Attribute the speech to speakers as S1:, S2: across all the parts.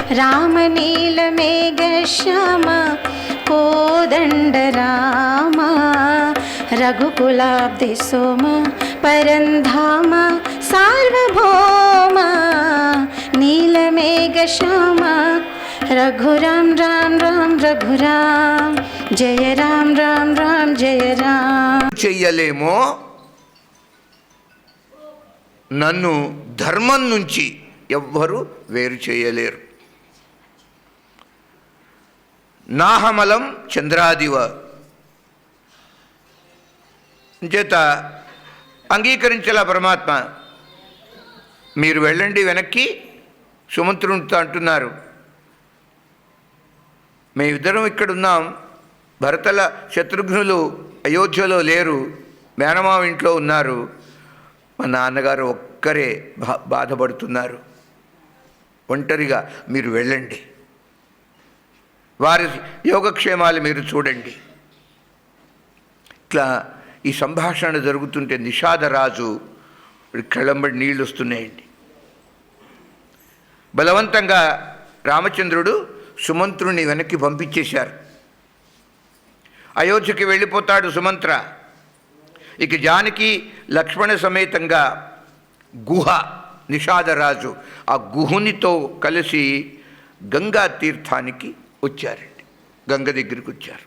S1: रामनीलमेघश्याम कोदण्ड राम रघुकुलाब्धि सोम परन्धाम सार्वभौम नीलमेघश्याम रघुराम राम राम रघुराम जय राम राम राम जय राम.
S2: చెయ్యలేమో నన్ను ధర్మం నుంచి ఎవ్వరూ వేరు చేయలేరు. నాహమలం చంద్రాదివ చేత అంగీకరించేలా పరమాత్మ. మీరు వెళ్ళండి వెనక్కి. సుమంత్రునితో అంటున్నారు, మేమిద్దరం ఇక్కడ ఉన్నాం, భరతల శత్రుఘ్నులు అయోధ్యలో లేరు, మేనమావ ఇంట్లో ఉన్నారు, మా నాన్నగారు ఒక్కరే బాధపడుతున్నారు, ఒంటరిగా మీరు వెళ్ళండి, వారి యోగక్షేమాలు మీరు చూడండి. ఇట్లా ఈ సంభాషణ జరుగుతుంటే నిషాదరాజు కళ్ళంబడి నీళ్ళు వస్తున్నాయండి. బలవంతంగా రామచంద్రుడు సుమంత్రుని వెనక్కి పంపించేశారు. అయోధ్యకి వెళ్ళిపోతాడు సుమంత్ర. ఇక జానకి లక్ష్మణ సమేతంగా గుహ నిషాదరాజు ఆ గుహునితో కలిసి గంగా తీర్థానికి వచ్చారండి. గంగ దగ్గరికి వచ్చారు.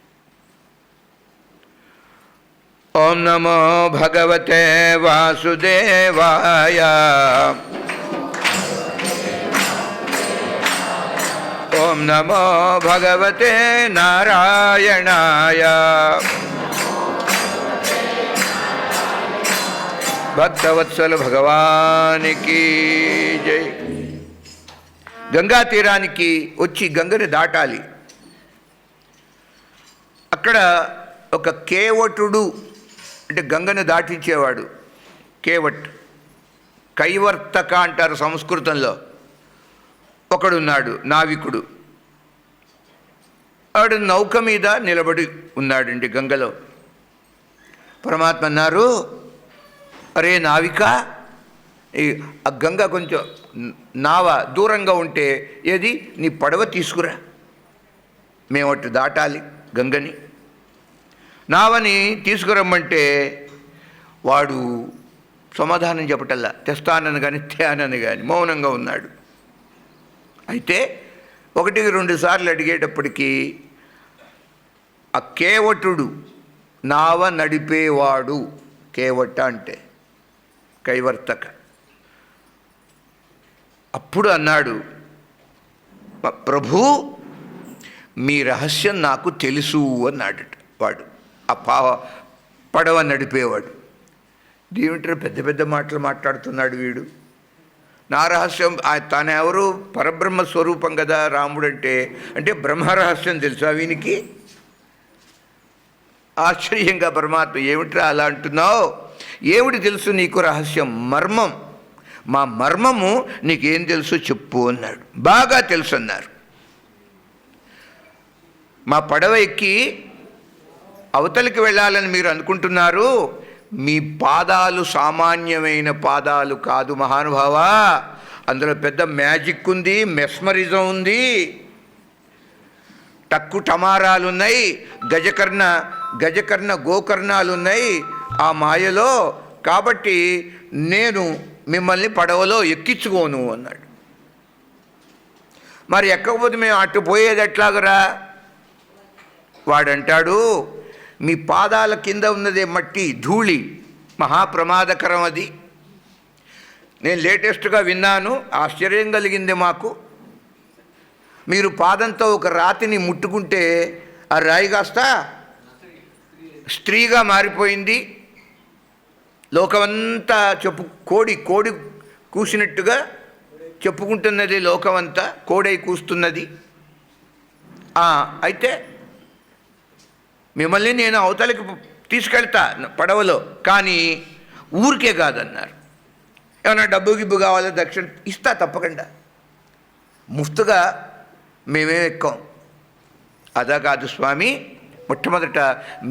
S2: ఓం నమో భగవతే వాసుదేవాయ ఓం నమో భగవతే నారాయణాయ భక్తవత్సల భగవానికి జై. గంగా తీరానికి వచ్చి గంగని దాటాలి. అక్కడ ఒక కేవటుడు అంటే గంగను దాటించేవాడు, కేవట్, కైవర్తక అంటారు సంస్కృతంలో. ఒకడున్నాడు నావికుడు. వాడు నౌక మీద నిలబడి ఉన్నాడండి గంగలో. పరమాత్మ అన్నారు, అరే నావిక, ఆ గంగ కొంచెం నావ దూరంగా ఉంటే ఏది నీ పడవ తీసుకురా, మేము అటు దాటాలి గంగని. నావని తీసుకురమ్మంటే వాడు సమాధానం చెప్పటల్లా, తెస్తానని కానీ తేనని కానీ మౌనంగా ఉన్నాడు. అయితే 1-2 సార్లు అడిగేటప్పటికీ ఆ కేవటుడు, నావ నడిపేవాడు, కేవట అంటే కైవర్తక, అప్పుడు అన్నాడు, ప్రభు మీ రహస్యం నాకు తెలుసు అన్నాడట వాడు, ఆ పడవ నడిపేవాడు. దేవుంటారు పెద్ద పెద్ద మాటలు మాట్లాడుతున్నాడు వీడు. నా రహస్యం, తాను ఎవరు, పరబ్రహ్మ స్వరూపం కదా రాముడు అంటే బ్రహ్మ రహస్యం తెలుసా వీనికి? ఆశ్చర్యంగా పరమాత్మ, ఏమిట్రా అలా అంటున్నావు, ఏమిటి తెలుసు నీకు రహస్యం, మర్మం, మా మర్మము నీకేం తెలుసు చెప్పు అన్నాడు. బాగా తెలుసు అన్నారు. మా పడవ ఎక్కి అవతలికి వెళ్ళాలని మీరు అనుకుంటున్నారు, మీ పాదాలు సామాన్యమైన పాదాలు కాదు మహానుభావా, అందులో పెద్ద మ్యాజిక్ ఉంది, మెస్మరిజం ఉంది, టక్కు టమారాలు ఉన్నాయి, గజకర్ణ గోకర్ణాలు ఉన్నాయి ఆ మాయలో, కాబట్టి నేను మిమ్మల్ని పడవలో ఎక్కించుకోను అన్నాడు. మరి ఎక్కకపోతే మేము అటు పోయేది ఎట్లాగరా? వాడంటాడు, మీ పాదాల కింద ఉన్నదే మట్టి, ధూళి, మహాప్రమాదకరం అది. నేను లేటెస్ట్గా విన్నాను, ఆశ్చర్యం కలిగింది మాకు. మీరు పాదంతో ఒక రాతిని ముట్టుకుంటే ఆ రాయి కాస్త స్త్రీగా మారిపోయింది, లోకమంతా కోడి కూసినట్టుగా చెప్పుకుంటున్నది, లోకమంతా కోడై కూస్తున్నది. అయితే మిమ్మల్ని నేను అవతలకి తీసుకెళ్తా పడవలో, కానీ ఊరికే కాదన్నారు. ఏమన్నా డబ్బు గిబ్బు కావాలో దక్షిణ ఇస్తా తప్పకుండా, ముఫ్తుగా మేమేం ఎక్కాం. అదా కాదు స్వామి, మొట్టమొదట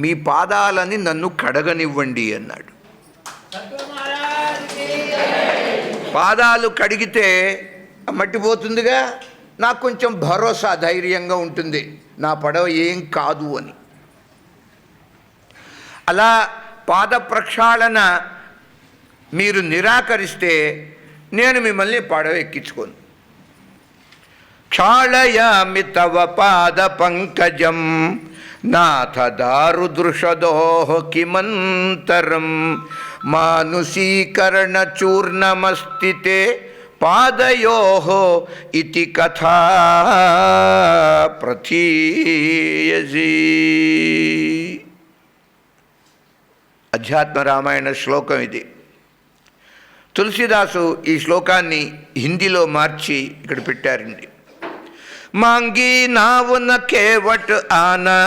S2: మీ పాదాలని నన్ను కడగనివ్వండి అన్నాడు. పాదాలు కడిగితే మట్టిపోతుందిగా, నాకు కొంచెం భరోసా, ధైర్యంగా ఉంటుంది, నా పడవ ఏం కాదు అని. అలా పాద ప్రక్షాళన మీరు నిరాకరిస్తే నేను మిమ్మల్ని పడవ ఎక్కించుకోను. క్షాళయామి తవ పాద పంకజం నాథ దారుదృషదోః కిమంతరం మానుషీకరణ చూర్ణమస్తితే పాదయోః ఇతి కథా ప్రథీయసి. అధ్యాత్మ రామాయణ శ్లోకం ఇది. తులసిదాసు ఈ శ్లోకాన్ని హిందీలో మార్చి ఇక్కడ పెట్టారండి. మాంगी नाव न केवट आना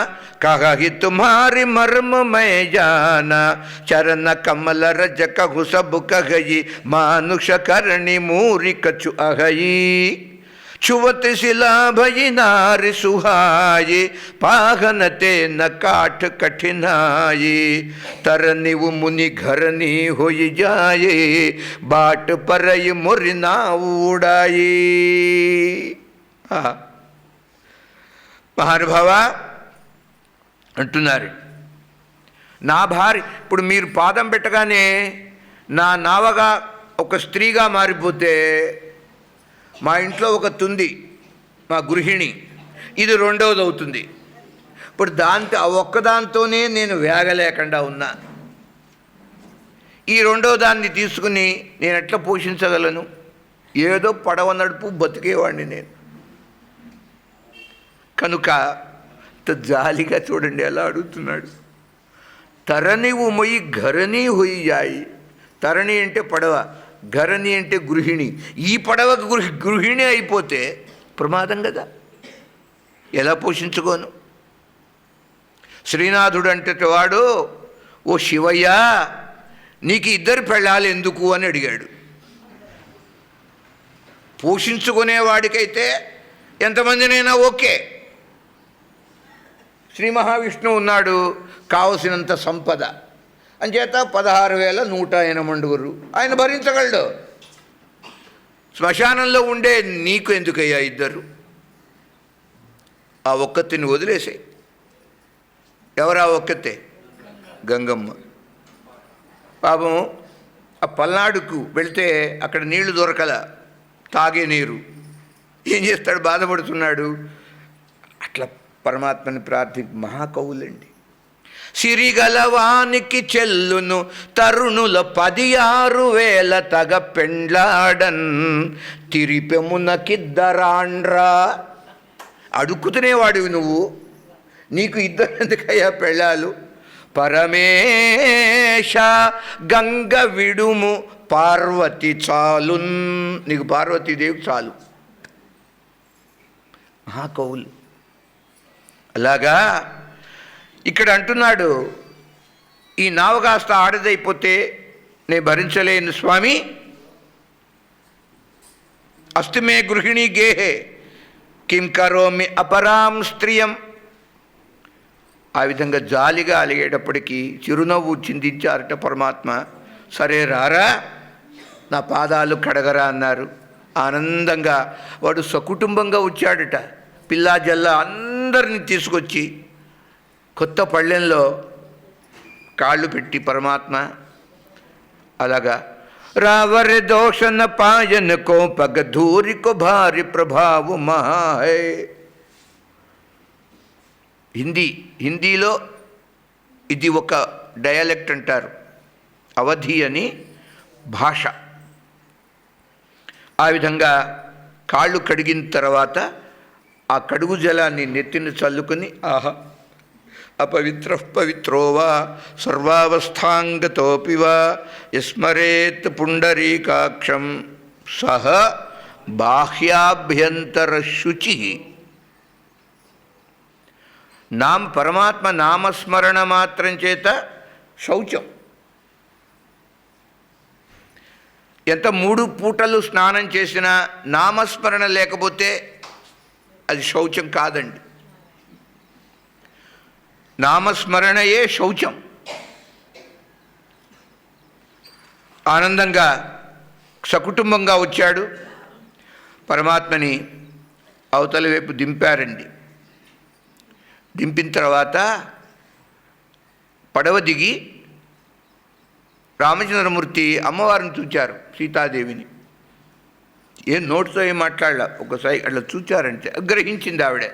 S2: कहि तुम्हारी मर्म मैं जाना चरण कमल रज कहु सब कहई मानुष करणी मूरी कछु अहई छुवत शिला भई नारी सुहाई पाहनते न काठ कठिनाई तरनिव मुनि घरनी होई जाए बाट परई मुरि ना उड़ाई. మహానుభావ అంటున్నారు, నా భార్య ఇప్పుడు మీరు పాదం పెట్టగానే నా నావగా ఒక స్త్రీగా మారిపోతే మా ఇంట్లో ఒక తుంది, మా గృహిణి, ఇది రెండవది అవుతుంది. ఇప్పుడు దాంతో ఆ ఒక్కదాంతోనే నేను వేగలేకుండా ఉన్నా. ఈ రెండవ దాన్ని తీసుకుని నేను ఎట్లా పోషించగలను? ఏదో పడవ నడుపు బతికేవాడిని నేను. కనుక జాలిగా చూడండి ఎలా అడుగుతున్నాడు. తరణి ఉమయి ఘరణి హొయ్యి జాయి. తరణి అంటే పడవ, ఘరణి అంటే గృహిణి. ఈ పడవకు గృహిణి అయిపోతే ప్రమాదం కదా, ఎలా పోషించుకోను? శ్రీనాథుడు అంటే వాడు, ఓ శివయ్య నీకు ఇద్దరు పెళ్ళాలు ఎందుకు అని అడిగాడు. పోషించుకునేవాడికైతే ఎంతమందినైనా ఓకే. శ్రీ మహావిష్ణువు ఉన్నాడు, కావలసినంత సంపద అంచేత 16,108 ఆయన భరించగలడు. శ్మశానంలో ఉండే నీకు ఎందుకయ్యా ఇద్దరు? ఆ ఒక్కతిని వదిలేసే. ఎవరా ఒక్కతే? గంగమ్మ. పాపం ఆ పల్నాడుకు వెళితే అక్కడ నీళ్లు దొరకల, తాగే నీరు. ఏం చేస్తాడు? బాధపడుతున్నాడు. అట్లా పరమాత్మని మహాకవులండి. సిరిగలవానికి చెల్లును తరుణుల 16,000 తగ పెండ్లాడన్ తిరిపెమునకిద్దరాండ్రా. అడుక్కుతునేవాడివి నువ్వు, నీకు ఇద్దరు ఎందుకయ్యా పెళ్ళాలు? పరమేశ గంగ విడుము పార్వతి చాలున్. నీకు పార్వతీదేవి చాలు. మహాకవులు అలాగా ఇక్కడ అంటున్నాడు, ఈ నావ కాస్త ఆడదైపోతే నేను భరించలేను స్వామి. అస్తిమే గృహిణీ గేహే కిం కరోమి అపరాం స్త్రియం. ఆ విధంగా జాలిగా అలిగేటప్పటికీ చిరునవ్వు చిందించారట పరమాత్మ. సరే రారా, నా పాదాలు కడగరా అన్నారు. ఆనందంగా వాడు సకుటుంబంగా వచ్చాడట. పిల్లా జల్లా అందరినీ తీసుకొచ్చి కొత్త పళ్ళెంలో కాళ్ళు పెట్టి పరమాత్మ అలాగా రావరే దోషణ పాయన కో పగ ధూరి కో భారీ ప్రభావ మహాహే. హిందీలో ఇది ఒక డయలెక్ట్ అంటారు, అవధి అని భాష. ఆ విధంగా కాళ్ళు కడిగిన తర్వాత ఆ కడుగు జలాన్ని నెత్తిని చల్లుకుని ఆహా అపవిత్ర పవిత్రోవా సర్వావస్థాంగతోపివా యస్మరేత్ పుండరీకాక్షం సహ బాహ్యాభ్యంతర శుచి. పరమాత్మ నామస్మరణ మాత్రం చేత శౌచం. ఎంత 3 పూటలు స్నానం చేసినా నామస్మరణ లేకపోతే అది శౌచం కాదండి. నామస్మరణయే శౌచం. ఆనందంగా సకుటుంబంగా వచ్చాడు. పరమాత్మని అవతల వైపు దింపారండి. దింపిన తర్వాత పడవ దిగి రామచంద్రమూర్తి అమ్మవారిని చూచారు, సీతాదేవిని. ఏం నోటితో ఏం మాట్లాడాల, ఒకసారి అట్లా చూచారంటే గ్రహించింది ఆవిడ.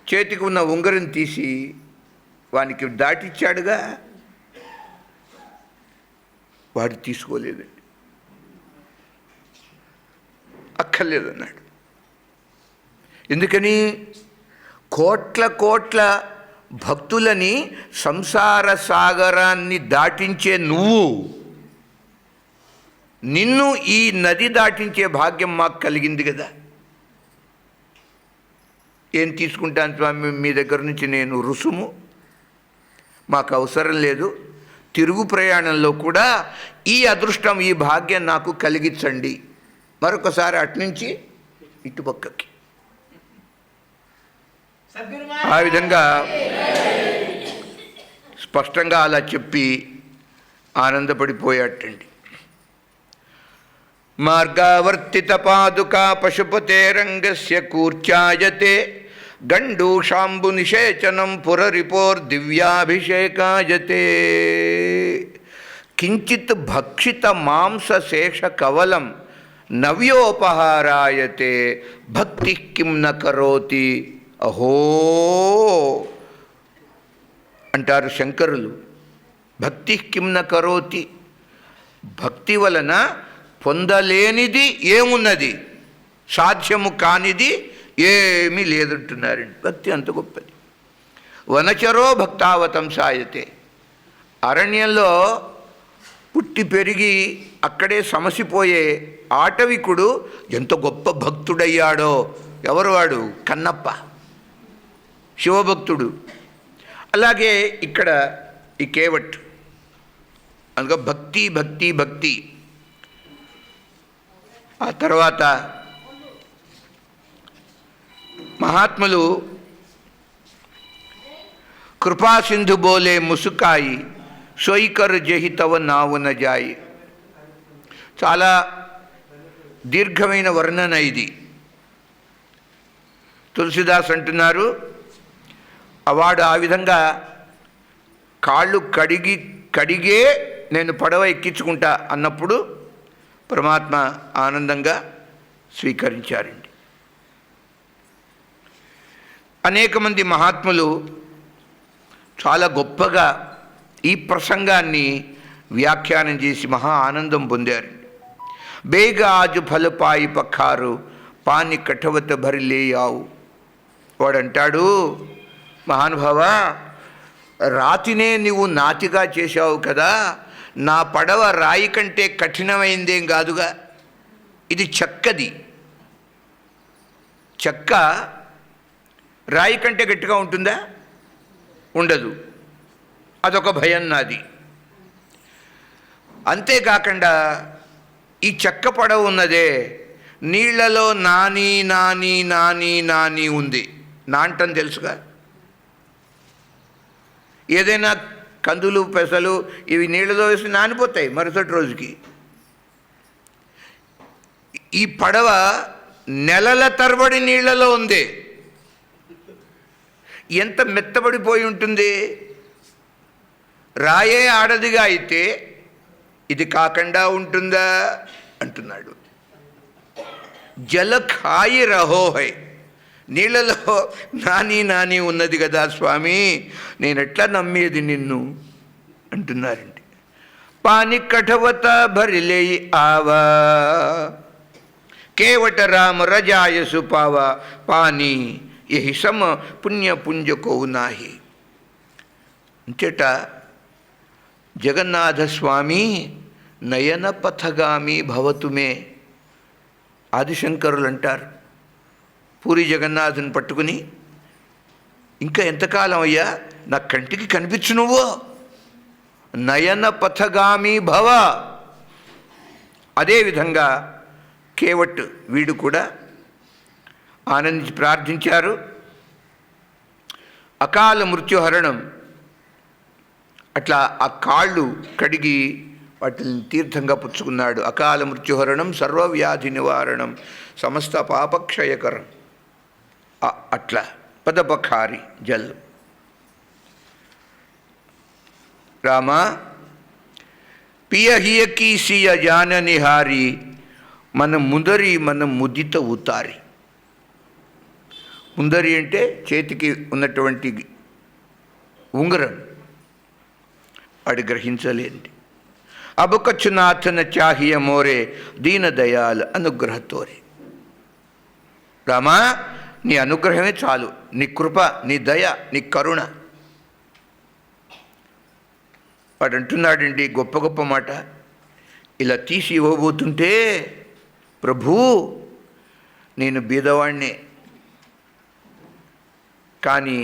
S2: చేతికి ఉన్న ఉంగరం తీసి వానికి దాటిచ్చాడుగా, వాడు తీసుకోలేదండి. అక్కర్లేదన్నాడు. ఎందుకని? కోట్ల కోట్ల భక్తులని సంసార సాగరాన్ని దాటించే నిన్ను ఈ నది దాటించే భాగ్యం మాకు కలిగింది కదా. ఏం తీసుకుంటాను స్వామి మీ దగ్గర నుంచి నేను రుసుము? మాకు అవసరం లేదు. తిరుగు ప్రయాణంలో కూడా ఈ అదృష్టం, ఈ భాగ్యం నాకు కలిగించండి. మరొకసారి అట్నుంచి ఇటుపక్కకి. ఆ విధంగా స్పష్టంగా అలా చెప్పి ఆనందపడిపోయాటండి. మార్గావర్తిత పాదుకా పశుపతేరంగస్య కూర్చాయతే గండూషాంబు నిషేచనం పురరిపోర్దివ్యాభిషేకాయతే కించిత్ భక్షిత మాంసశేష కవలం నవ్యోపహారాయతే భక్తి కిం న కరోతి అహో అంటారు శంకరులు. భక్తి కిం న కరోతి, భక్తి వలన పొందలేనిది ఏమున్నది, సాధ్యము కానిది ఏమీ లేదంటున్నారండి. భక్తి అంత గొప్పది. వనచరో భక్తావతం సాయతే, అరణ్యంలో పుట్టి పెరిగి అక్కడే సమసిపోయే ఆటవికుడు ఎంత గొప్ప భక్తుడయ్యాడో. ఎవరు వాడు? కన్నప్ప, శివభక్తుడు. అలాగే ఇక్కడ ఈ కేవట్, అందుకే భక్తి భక్తి భక్తి. ఆ తర్వాత మహాత్ములు కృపాసింధు బోలే ముసుకాయి సోయికర్ జహితవ నావున జాయి. చాలా దీర్ఘమైన వర్ణన ఇది. తులసిదాస్ అంటున్నారు, వాడు ఆ విధంగా కాళ్ళు కడిగే నేను పడవ ఎక్కించుకుంటా అన్నప్పుడు పరమాత్మ ఆనందంగా స్వీకరించారండి. అనేక మంది మహాత్ములు చాలా గొప్పగా ఈ ప్రసంగాన్ని వ్యాఖ్యానం చేసి మహా ఆనందం పొందారు. బేగ ఆజు ఫలపాయి పఖారు పాని కఠవత భరిలేయావు. వాడంటాడు, మహానుభావ, రాతినే నీవు నాతిగా చేశావు కదా, నా పడవ రాయి కంటే కఠినమైందేం కాదుగా, ఇది చెక్కది. చెక్క రాయి కంటే గట్టిగా ఉంటుందా? ఉండదు. అదొక భయం నాది. అంతేకాకుండా ఈ చెక్క పడవ ఉన్నదే నీళ్లలో నాని నాని నాని నాని ఉంది. నాంటం తెలుసుగా. ఏదైనా కందులు పెసలు ఇవి నీళ్ళలో వేసి నానిపోతాయి మరుసటి రోజుకి. ఈ పడవ నెలల తరబడి నీళ్లలో ఉంది. ఎంత మెత్తబడిపోయి ఉంటుంది. రాయే ఆడదిగా అయితే ఇది కాకుండా ఉంటుందా అంటున్నాడు. జలఖాయి రహోహై, నీళ్ళలో నాని నాని ఉన్నది కదా స్వామి, నేనెట్లా నమ్మేది నిన్ను అంటున్నారండి. పాని కఠవత భరిలేయి ఆవా కేవట రామ రజాయ సుపావా పాని యహి సమ పుణ్య పుంజకో నాహి. అంచేట జగన్నాథస్వామి నయన పథగామి భవతుమే. ఆదిశంకరులు అంటారు, పూరి జగన్నాథుని పట్టుకుని, ఇంకా ఎంతకాలం అయ్యా నా కంటికి కనిపించు నువ్వు, నయన పథగామి భవ. అదేవిధంగా కేవట్ వీడు కూడా ఆనందించి ప్రార్థించారు. అకాల మృత్యుహరణం, అట్లా ఆ కాళ్ళు కడిగి వాటిని తీర్థంగా పుచ్చుకున్నాడు. అకాల మృత్యుహరణం సర్వవ్యాధి నివారణం సమస్త పాపక్షయకరం. అట్లా పదపఖారి జల్. రామా పియ హియకి సియ జాన నిహారి మన ముందరి మన ముదిత ఉతారి. ముందరి అంటే చేతికి ఉన్నటువంటి ఉంగరం, వాడు గ్రహించలేండి. అబకచ్చునాథన చాహియ మోరే దీన దయాల్ అనుగ్రహతోరే. రామా నీ అనుగ్రహమే చాలు, నీ కృప, నీ దయ, నీ కరుణ. వాడు అంటున్నాడండి గొప్ప గొప్ప మాట. ఇలా తీసి ఇవ్వబోతుంటే, ప్రభూ నేను బీదవాణ్ణే, కానీ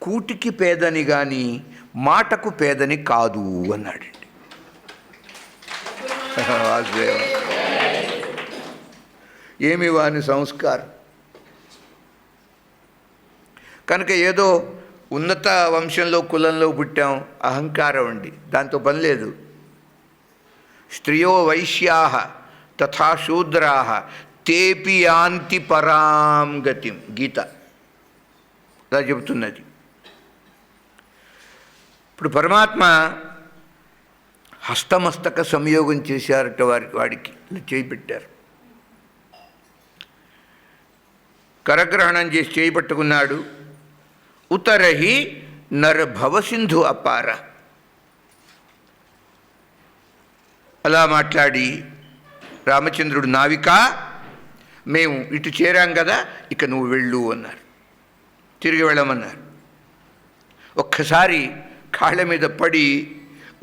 S2: కూటికి పేదని కానీ మాటకు పేదని కాదు అన్నాడండి. ఏమి వాని సంస్కారం. కనుక ఏదో ఉన్నత వంశంలో కులంలో పుట్టాం అహంకారం అండి, దాంతో పని లేదు. స్త్రియో వైశ్యాః తథా శూద్రాః తేపి యాంతి పరాం గతిం. గీత అలా చెబుతున్నది. ఇప్పుడు పరమాత్మ హస్తమస్తక సంయోగం చేశారట వాడికి ఇలా చేయి పెట్టారు. కరగ్రహణం చేసి చేయి పట్టుకున్నాడు. ఉతరహి నర భవసింధు అపార. అలా మాట్లాడి రామచంద్రుడు, నావిక మేము ఇటు చేరాం కదా, ఇక నువ్వు వెళ్ళు అన్నారు. తిరిగి వెళ్ళమన్నారు. ఒక్కసారి కాళ్ళ మీద పడి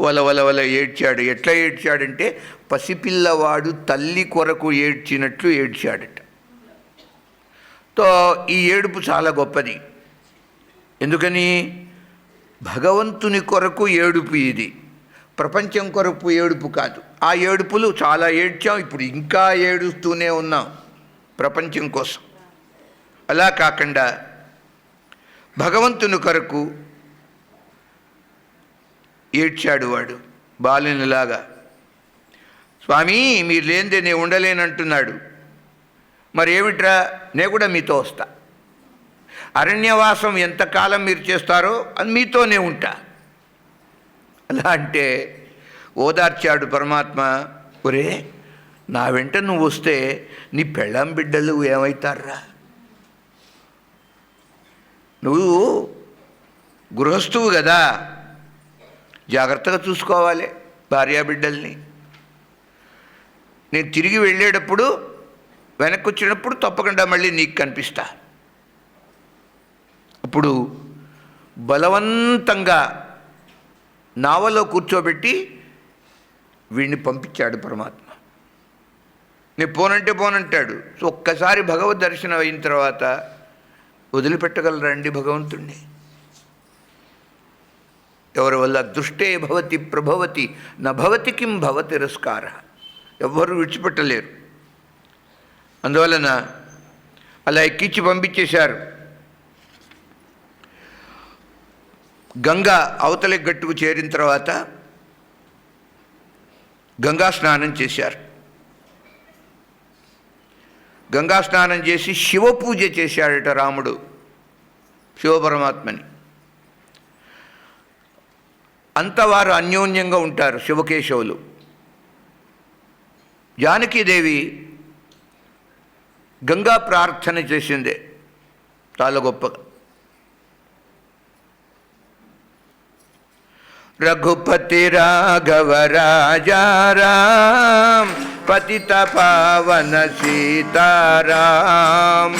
S2: వల వల వల ఏడ్చాడు. ఎట్లా ఏడ్చాడంటే పసిపిల్లవాడు తల్లి కొరకు ఏడ్చినట్లు ఏడ్చాడట. తో ఈ ఏడుపు చాలా గొప్పది. ఎందుకని? భగవంతుని కొరకు ఏడుపు ఇది, ప్రపంచం కొరకు ఏడుపు కాదు. ఆ ఏడుపులు చాలా ఏడ్చాం, ఇప్పుడు ఇంకా ఏడుస్తూనే ఉన్నాం ప్రపంచం కోసం. అలా కాకుండా భగవంతుని కొరకు ఏడ్చాడు వాడు బాలునిలాగా. స్వామి మీరు లేనిదే నేను ఉండలేనంటున్నాడు. మరి ఏమిట్రా, నేను కూడా మీతో వస్తా. అరణ్యవాసం ఎంతకాలం మీరు చేస్తారో అది మీతోనే ఉంటా. అలా అంటే ఓదార్చాడు పరమాత్మ. ఒరే నా వెంట నువ్వు వస్తే నీ పెళ్ళాం బిడ్డలు ఏమవుతారా? నువ్వు గృహస్థువు కదా, జాగ్రత్తగా చూసుకోవాలి భార్యాబిడ్డల్ని. నేను తిరిగి వెళ్ళేటప్పుడు వెనక్కి వచ్చినప్పుడు తప్పకుండా మళ్ళీ నీకు కనిపిస్తా. అప్పుడు బలవంతంగా నావలో కూర్చోబెట్టి వీడిని పంపించాడు పరమాత్మ. నేను పోనంటే పోనంటాడు. సో ఒక్కసారి భగవద్ దర్శనం అయిన తర్వాత వదిలిపెట్టగలరండి భగవంతుణ్ణి? ఎవరి వల్ల దృష్టే భవతి ప్రభవతి నభవతి కిం భవ తిరస్కార. ఎవ్వరూ విడిచిపెట్టలేరు. అందువలన అలా ఎక్కించి పంపించేశారు. గంగా అవతలి గట్టుకు చేరిన తర్వాత గంగా స్నానం చేశారు. గంగా స్నానం చేసి శివపూజ చేశాడట రాముడు శివపరమాత్మని. అంతవారు అన్యోన్యంగా ఉంటారు శివకేశవులు. జానకీదేవి గంగా ప్రార్థన చేసిందే చాలా గొప్పగా. రఘుపతి రాఘవ రాజారాం పతిత పావన సీతారాం.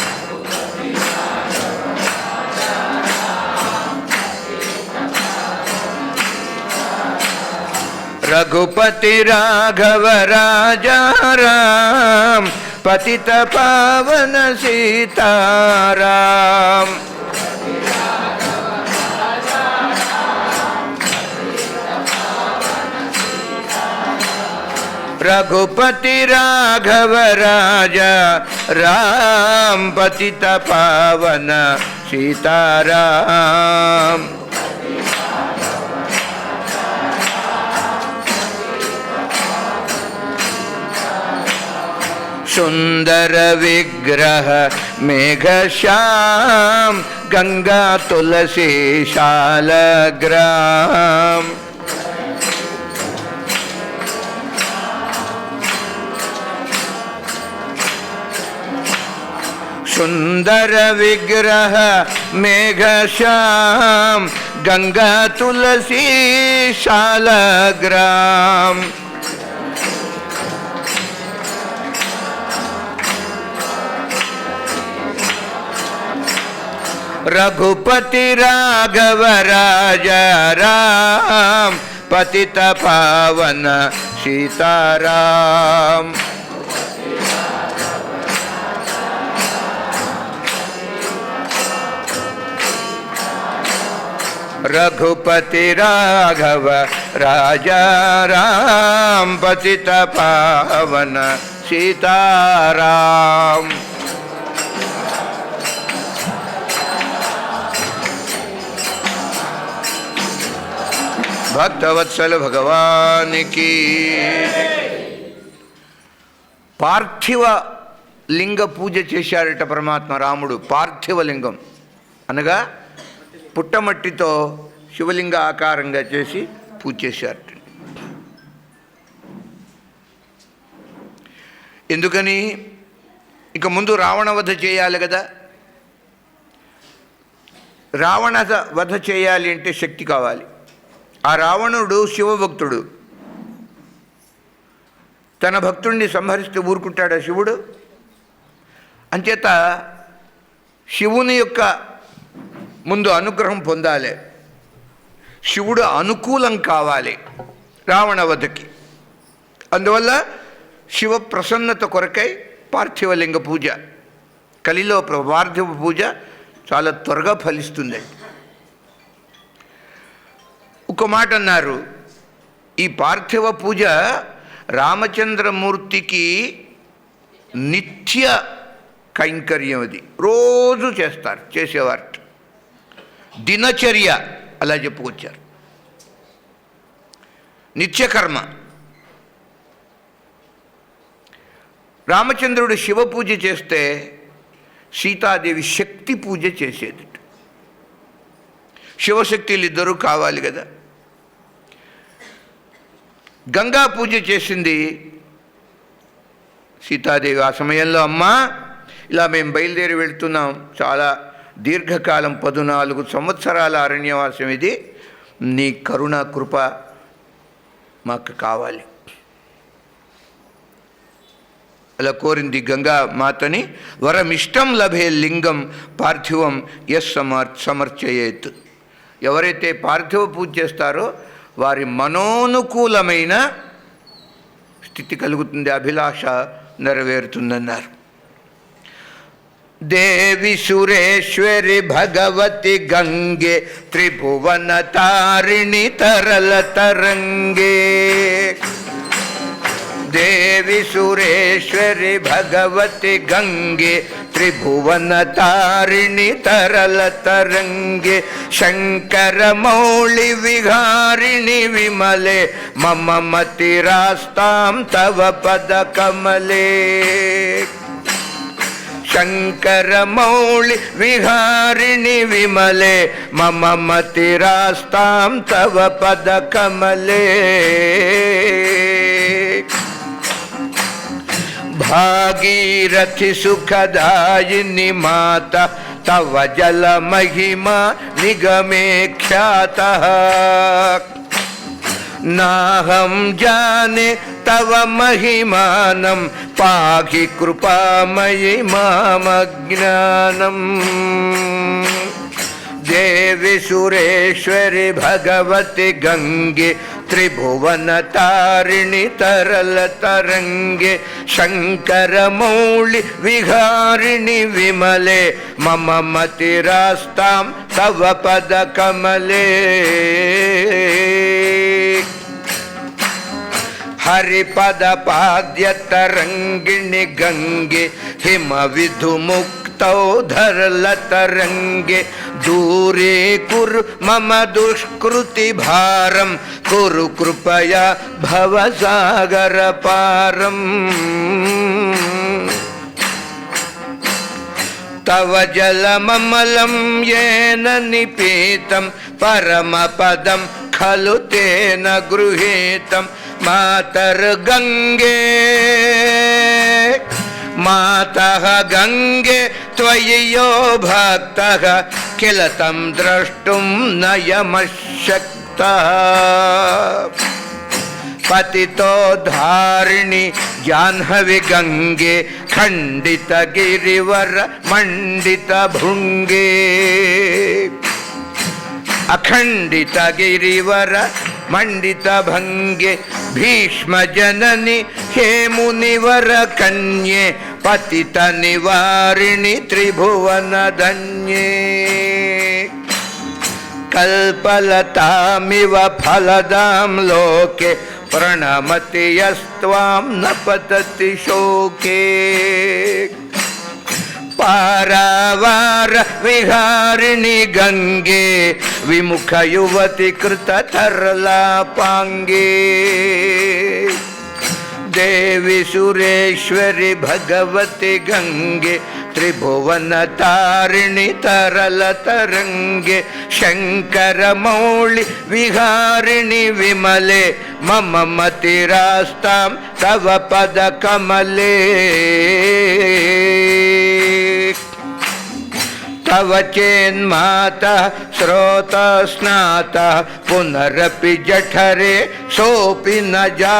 S2: రఘుపతి రాఘవ రాజారాం పతిత పావన సీతారాం. రఘుపతి రాఘవ రాజా రాం పతిత పావన సీతారాం. సుందర విగ్రహ मेघश्याम गंगा तुलसी शालग्राम सुंदर विग्रह मेघश्याम गंगा तुलसी शालग्राम रघुपति राघव राजा राम पतित पावन सीताराम रघुपति राघव राजा राम पतित पावन सीताराम। భక్తవత్సల భగవానికి పార్థివ లింగ పూజ చేశారట పరమాత్మ రాముడు. పార్థివ లింగం అనగా పుట్టమట్టితో శివలింగ ఆకారంగా చేసి పూజ చేశారట. ఎందుకని? ఇక ముందు రావణ వధ చేయాలి కదా. రావణ వధ చేయాలి అంటే శక్తి కావాలి. ఆ రావణుడు శివభక్తుడు. తన భక్తుడిని సంహరిస్తూ ఊరుకుంటాడా శివుడు? అంచేత శివుని యొక్క ముందు అనుగ్రహం పొందాలి. శివుడు అనుకూలం కావాలి రావణవధకి. అందువల్ల శివ ప్రసన్నత కొరకై పార్థివలింగ పూజ, కలిలో పార్థివ పూజ చాలా త్వరగా ఫలిస్తుంది. ఒక మాట అన్నారు, ఈ పార్థివ పూజ రామచంద్రమూర్తికి నిత్య కైంకర్యం. అది రోజు చేస్తారు, చేసేవారు. దినచర్య అలా చెప్పుకొచ్చారు. నిత్యకర్మ. రామచంద్రుడు శివ పూజ చేస్తే సీతాదేవి శక్తి పూజ చేసేది. శివశక్తులు ఇద్దరూ కావాలి కదా. గంగా పూజ చేసింది సీతాదేవి. ఆ సమయంలో అమ్మా ఇలా మేము బయలుదేరి వెళ్తున్నాం, చాలా దీర్ఘకాలం 14 సంవత్సరాల అరణ్యవాసం ఇది, నీ కరుణ కృప మాకు కావాలి అలా కోరింది గంగా మాతని. వరమిష్టం లభే లింగం పార్థివం యస్ సమర్చయేత్. ఎవరైతే పార్థివ పూజ చేస్తారో వారి మనోనుకూలమైన స్థితి కలుగుతుంది, అభిలాష నెరవేరుతుందన్నారు. దేవి సురేశ్వరి భగవతి గంగే త్రిభువన తారిణి తరల తరంగే. దేవి సురేశ్వరి భగవతి గంగే త్రిభువన తారిణి తరల తరంగే. శంకర మౌళి విహారిణి విమలే మమ మతిరాస్తాం తవ పద కమలే. శంకర మౌళి విహారిణి విమలే మమ మతిరాస్తాం తవ పద కమలే. భాగీరథి సుఖదాయిని మాత తవ జల మహిమా నిగమే ఖ్యాత. నాహం జానే తవ మహిమానం పాహి కృపామయి మామజ్ఞానం. దేవి సురేశ్వరి భగవతి గంగే త్రిభువన తారిణి తరల తరంగే. శంకర మౌళి విహారిణి విమలే మమ మతిరాస్తాం తవ పద కమలే. హరిపద పాద్య తరంగిణి గంగే హిమ విధుముక్తౌ ధరల తరంగే. దూరే కురు మమ దుష్కృతి భారం కురు కృపయా భవసాగర పారం. तव जलममलं येन निपीतं परमपदं खलु तेन गृहीतं मातर्गङ्गे मातः गङ्गे त्वयि यो भक्तः किल तं द्रष्टुं नयमशक्तः पतितो धारिणि जाह्नवी गंगे खंडित गिरिवर मंडित भृंगे अखंडित गिरिवर मंडित भंगे भीष्म जननी हे मुनिवर कन्ये पतित निवारिणि त्रिभुवन धन्ये कल्पलतामिव फलदां लोके प्रणमति यस्त्वां न पतति शोके पारावार विहारिणि गंगे विमुख युवति कृत तरलापांगे देवी सुरेश्वरी भगवती गंगे त्रिभुवन तारिणि तरल तरंगे शंकर मौळि विहारिणि विमले मम मतिरास्तां तव पद कमले तव चेन्मातः स्रोतस्नातः पुनरपि जठरे सोऽपि न जा